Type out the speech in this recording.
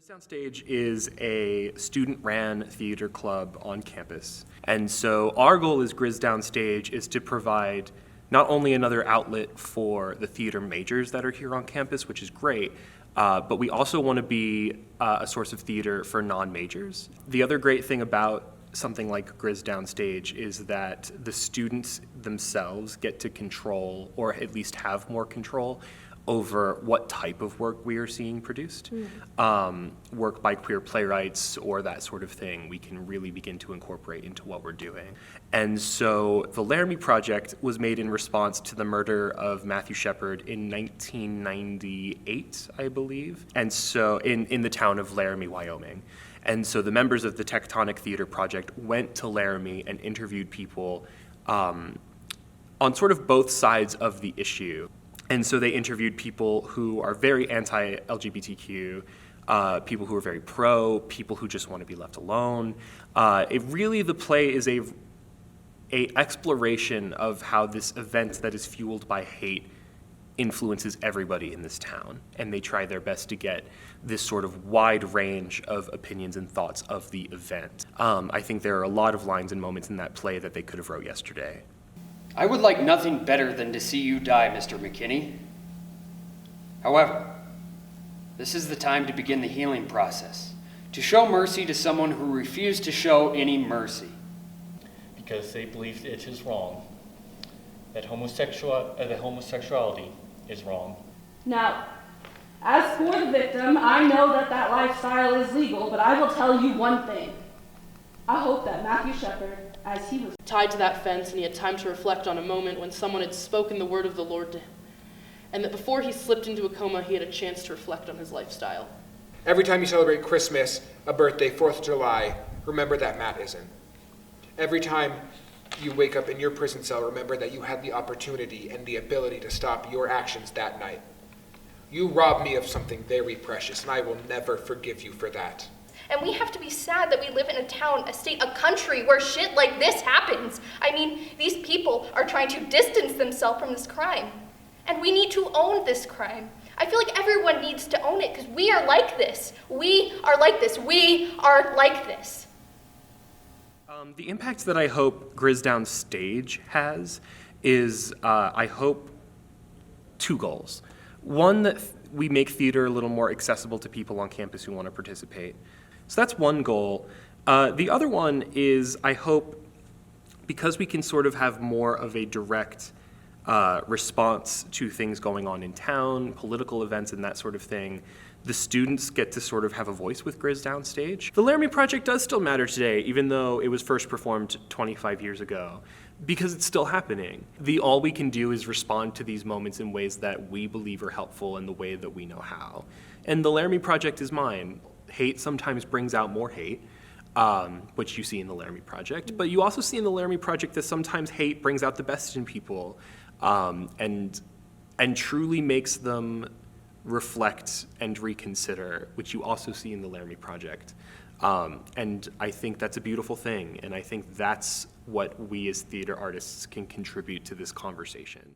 Griz Downstage is a student-ran theater club on campus. And so our goal as Griz Downstage is to provide not only another outlet for the theater majors that are here on campus, which is great, but we also want to be a source of theater for non-majors. The other great thing about something like Griz Downstage is that the students themselves get to control, or at least have more control, over what type of work we are seeing produced. Work by queer playwrights or that sort of thing, we can really begin to incorporate into what we're doing. And so the Laramie project was made in response to the murder of Matthew Shepard in 1998, I believe, and so in the town of Laramie, Wyoming. And so the members of the Tectonic Theater Project went to Laramie and interviewed people on sort of both sides of the issue. And so they interviewed people who are very anti-LGBTQ, people who are very pro, people who just want to be left alone. The play is a exploration of how this event that is fueled by hate influences everybody in this town. And they try their best to get this sort of wide range of opinions and thoughts of the event. I think there are a lot of lines and moments in that play that they could have wrote yesterday. I would like nothing better than to see you die, Mr. McKinney. However, this is the time to begin the healing process, to show mercy to someone who refused to show any mercy. Because they believe it is wrong, that homosexuality is wrong. Now, as for the victim, I know that lifestyle is legal, but I will tell you one thing. I hope that Matthew Shepard, as he was tied to that fence and he had time to reflect on a moment when someone had spoken the word of the Lord to him, and that before he slipped into a coma, he had a chance to reflect on his lifestyle. Every time you celebrate Christmas, a birthday, 4th of July, remember that Matt isn't. Every time you wake up in your prison cell, remember that you had the opportunity and the ability to stop your actions that night. You robbed me of something very precious, and I will never forgive you for that. And we have to be sad that we live in a town, a state, a country where shit like this happens. I mean, these people are trying to distance themselves from this crime. And we need to own this crime. I feel like everyone needs to own it because we are like this. We are like this. We are like this. The impact that I hope Griz Downstage has is, I hope, 2 goals. One, that we make theater a little more accessible to people on campus who want to participate. So that's one goal. The other one is, I hope, because we can sort of have more of a direct response to things going on in town, political events and that sort of thing, the students get to sort of have a voice with Griz Downstage. The Laramie Project does still matter today, even though it was first performed 25 years ago, because it's still happening. All we can do is respond to these moments in ways that we believe are helpful in the way that we know how. And the Laramie Project is mine. Hate sometimes brings out more hate, which you see in the Laramie Project, but you also see in the Laramie Project that sometimes hate brings out the best in people, and truly makes them reflect and reconsider, which you also see in the Laramie Project. And I think that's a beautiful thing, and I think that's what we as theater artists can contribute to this conversation.